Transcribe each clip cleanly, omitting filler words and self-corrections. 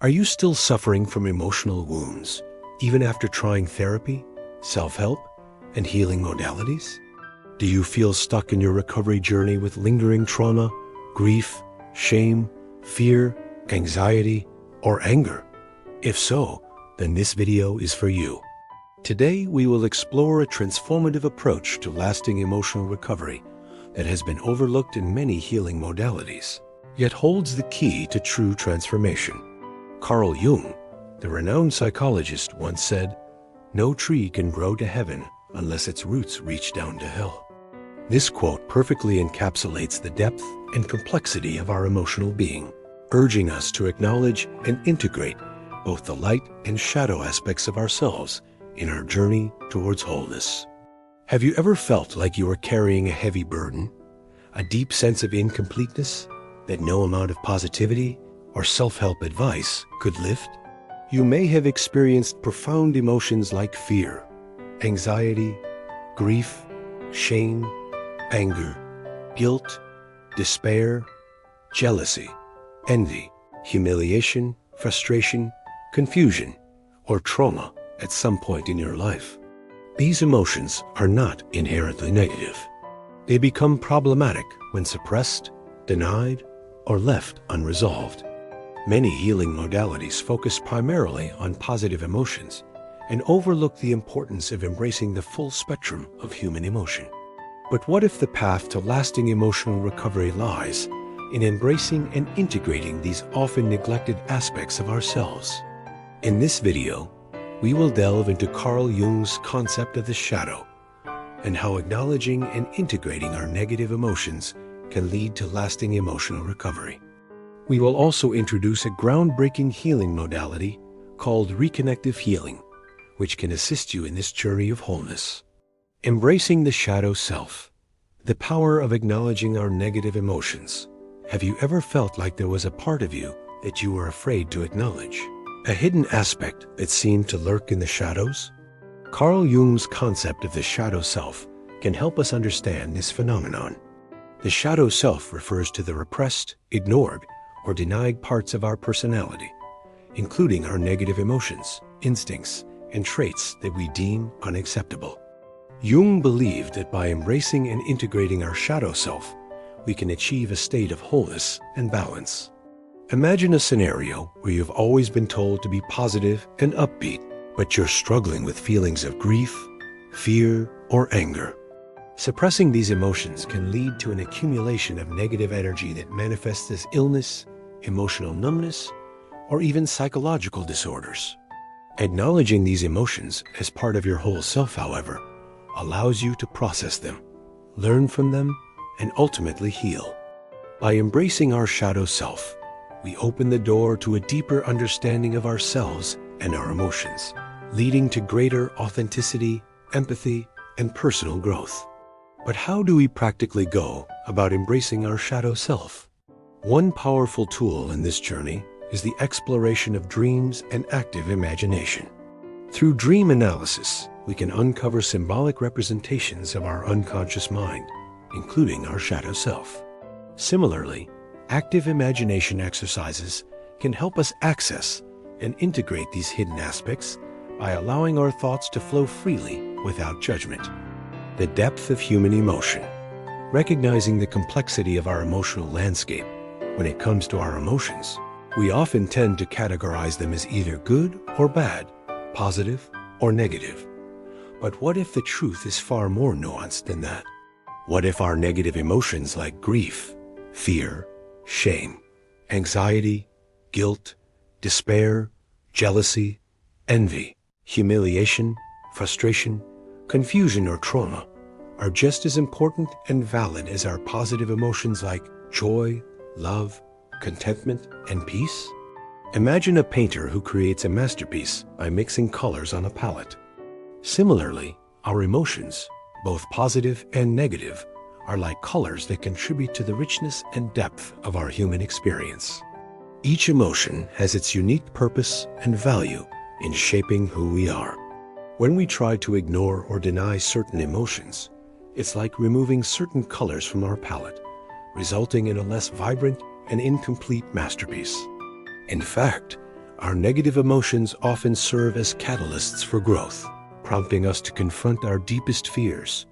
Are you still suffering from emotional wounds, even after trying therapy, self-help, and healing modalities? Do you feel stuck in your recovery journey with lingering trauma, grief, shame, fear, anxiety, or anger? If so, then this video is for you. Today, we will explore a transformative approach to lasting emotional recovery that has been overlooked in many healing modalities, yet holds the key to true transformation. Carl Jung, the renowned psychologist, once said, "No tree can grow to heaven unless its roots reach down to hell." This quote perfectly encapsulates the depth and complexity of our emotional being, urging us to acknowledge and integrate both the light and shadow aspects of ourselves in our journey towards wholeness. Have you ever felt like you were carrying a heavy burden, a deep sense of incompleteness that no amount of positivity or self-help advice could lift? You may have experienced profound emotions like fear, anxiety, grief, shame, anger, guilt, despair, jealousy, envy, humiliation, frustration, confusion, or trauma at some point in your life. These emotions are not inherently negative. They become problematic when suppressed, denied, or left unresolved. Many healing modalities focus primarily on positive emotions and overlook the importance of embracing the full spectrum of human emotion. But what if the path to lasting emotional recovery lies in embracing and integrating these often neglected aspects of ourselves? In this video, we will delve into Carl Jung's concept of the shadow and how acknowledging and integrating our negative emotions can lead to lasting emotional recovery. We will also introduce a groundbreaking healing modality called reconnective healing, which can assist you in this journey of wholeness. Embracing the shadow self, the power of acknowledging our negative emotions. Have you ever felt like there was a part of you that you were afraid to acknowledge? A hidden aspect that seemed to lurk in the shadows? Carl Jung's concept of the shadow self can help us understand this phenomenon. The shadow self refers to the repressed, ignored, or denied parts of our personality, including our negative emotions, instincts, and traits that we deem unacceptable. Jung believed that by embracing and integrating our shadow self, we can achieve a state of wholeness and balance. Imagine a scenario where you've always been told to be positive and upbeat, but you're struggling with feelings of grief, fear, or anger. Suppressing these emotions can lead to an accumulation of negative energy that manifests as illness, emotional numbness, or even psychological disorders. Acknowledging these emotions as part of your whole self, however, allows you to process them, learn from them, and ultimately heal. By embracing our shadow self, we open the door to a deeper understanding of ourselves and our emotions, leading to greater authenticity, empathy, and personal growth. But how do we practically go about embracing our shadow self? One powerful tool in this journey is the exploration of dreams and active imagination. Through dream analysis, we can uncover symbolic representations of our unconscious mind, including our shadow self. Similarly, active imagination exercises can help us access and integrate these hidden aspects by allowing our thoughts to flow freely without judgment. The depth of human emotion. Recognizing the complexity of our emotional landscape when it comes to our emotions, we often tend to categorize them as either good or bad, positive or negative. But what if the truth is far more nuanced than that? What if our negative emotions like grief, fear, shame, anxiety, guilt, despair, jealousy, envy, humiliation, frustration, confusion, or trauma are just as important and valid as our positive emotions like joy, love, contentment, and peace? Imagine a painter who creates a masterpiece by mixing colors on a palette. Similarly, our emotions, both positive and negative, are like colors that contribute to the richness and depth of our human experience. Each emotion has its unique purpose and value in shaping who we are. When we try to ignore or deny certain emotions, it's like removing certain colors from our palette, resulting in a less vibrant and incomplete masterpiece. In fact, Our negative emotions often serve as catalysts for growth, prompting us to confront our deepest fears,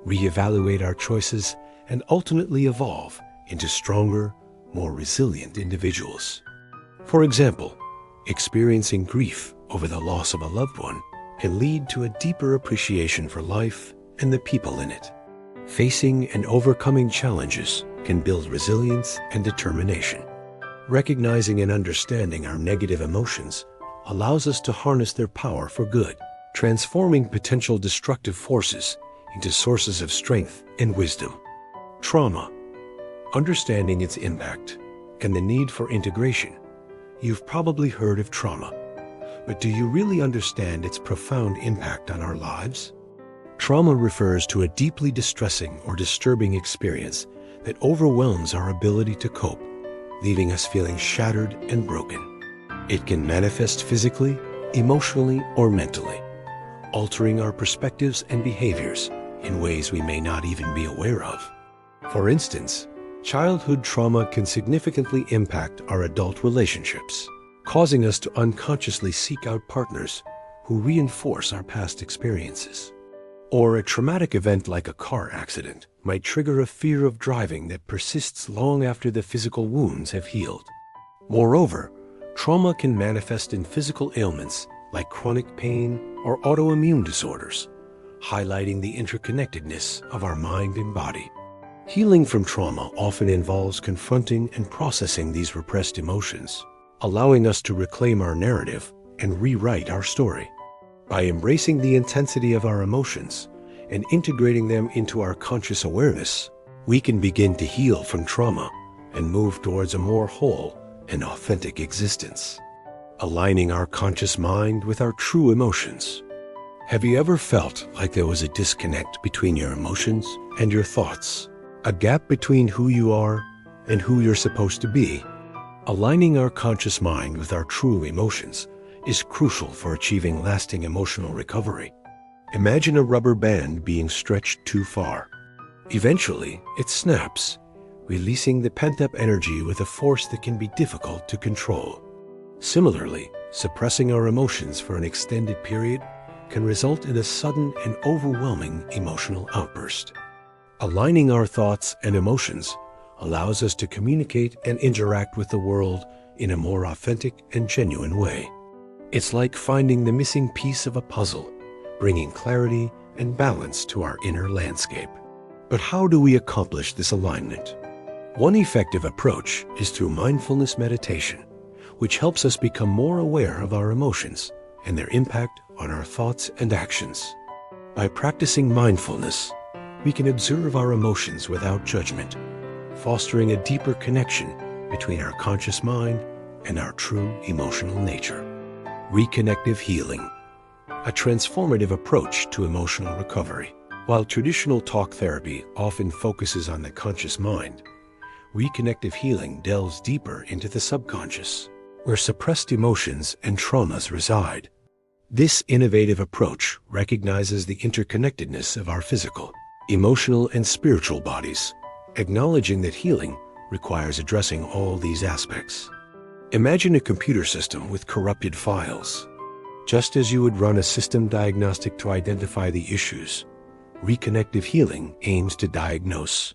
reevaluate our choices, and ultimately evolve into stronger, more resilient individuals. For example, experiencing grief over the loss of a loved one can lead to a deeper appreciation for life and the people in it. Facing and overcoming challenges can build resilience and determination. Recognizing and understanding our negative emotions allows us to harness their power for good, transforming potential destructive forces into sources of strength and wisdom. Trauma. Understanding its impact and the need for integration. You've probably heard of trauma, but do you really understand its profound impact on our lives? Trauma refers to a deeply distressing or disturbing experience that overwhelms our ability to cope, leaving us feeling shattered and broken. It can manifest physically, emotionally, or mentally, altering our perspectives and behaviors in ways we may not even be aware of. For instance, childhood trauma can significantly impact our adult relationships, causing us to unconsciously seek out partners who reinforce our past experiences. Or a traumatic event like a car accident might trigger a fear of driving that persists long after the physical wounds have healed. Moreover, trauma can manifest in physical ailments like chronic pain or autoimmune disorders, highlighting the interconnectedness of our mind and body. Healing from trauma often involves confronting and processing these repressed emotions, allowing us to reclaim our narrative and rewrite our story. By embracing the intensity of our emotions and integrating them into our conscious awareness, we can begin to heal from trauma and move towards a more whole and authentic existence, aligning our conscious mind with our true emotions. Have you ever felt like there was a disconnect between your emotions and your thoughts? A gap between who you are and who you're supposed to be? Aligning our conscious mind with our true emotions is crucial for achieving lasting emotional recovery. Imagine a rubber band being stretched too far. Eventually, it snaps, releasing the pent-up energy with a force that can be difficult to control. Similarly, suppressing our emotions for an extended period can result in a sudden and overwhelming emotional outburst. Aligning our thoughts and emotions allows us to communicate and interact with the world in a more authentic and genuine way. It's like finding the missing piece of a puzzle, bringing clarity and balance to our inner landscape. But how do we accomplish this alignment? One effective approach is through mindfulness meditation, which helps us become more aware of our emotions and their impact on our thoughts and actions. By practicing mindfulness, we can observe our emotions without judgment, fostering a deeper connection between our conscious mind and our true emotional nature. Reconnective healing, a transformative approach to emotional recovery. While traditional talk therapy often focuses on the conscious mind, reconnective healing delves deeper into the subconscious, where suppressed emotions and traumas reside. This innovative approach recognizes the interconnectedness of our physical, emotional, and spiritual bodies, acknowledging that healing requires addressing all these aspects. Imagine a computer system with corrupted files. Just as you would run a system diagnostic to identify the issues, reconnective healing aims to diagnose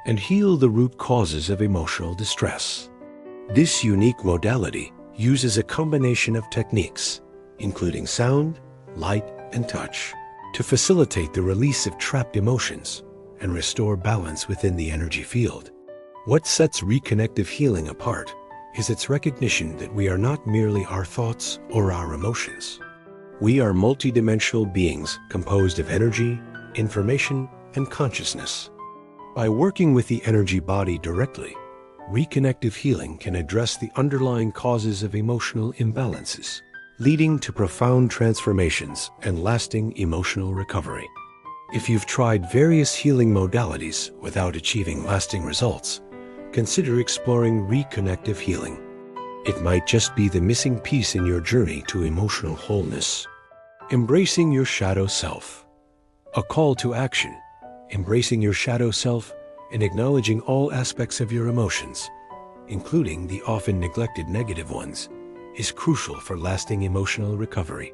and heal the root causes of emotional distress. This unique modality uses a combination of techniques, including sound, light, and touch, to facilitate the release of trapped emotions and restore balance within the energy field. What sets reconnective healing apart is its recognition that we are not merely our thoughts or our emotions. We are multidimensional beings composed of energy, information, and consciousness. By working with the energy body directly, reconnective healing can address the underlying causes of emotional imbalances, leading to profound transformations and lasting emotional recovery. If you've tried various healing modalities without achieving lasting results, consider exploring reconnective healing. It might just be the missing piece in your journey to emotional wholeness. Embracing your shadow self. A call to action. Embracing your shadow self and acknowledging all aspects of your emotions, including the often neglected negative ones, is crucial for lasting emotional recovery.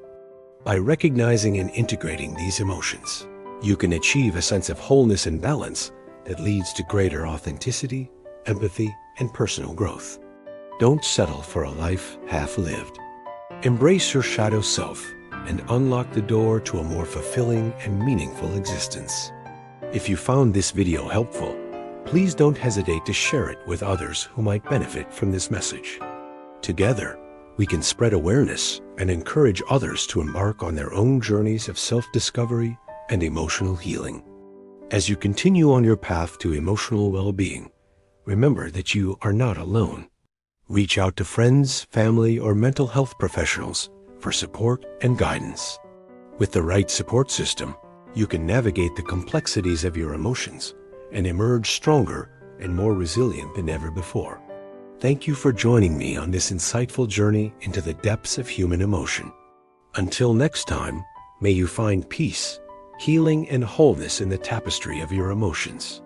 By recognizing and integrating these emotions, you can achieve a sense of wholeness and balance that leads to greater authenticity, empathy, and personal growth. Don't settle for a life half-lived. Embrace your shadow self and unlock the door to a more fulfilling and meaningful existence. If you found this video helpful, please don't hesitate to share it with others who might benefit from this message. Together, we can spread awareness and encourage others to embark on their own journeys of self-discovery and emotional healing. As you continue on your path to emotional well-being, remember that you are not alone. Reach out to friends, family, or mental health professionals for support and guidance. With the right support system, you can navigate the complexities of your emotions and emerge stronger and more resilient than ever before. Thank you for joining me on this insightful journey into the depths of human emotion. Until next time, may you find peace, healing, and wholeness in the tapestry of your emotions.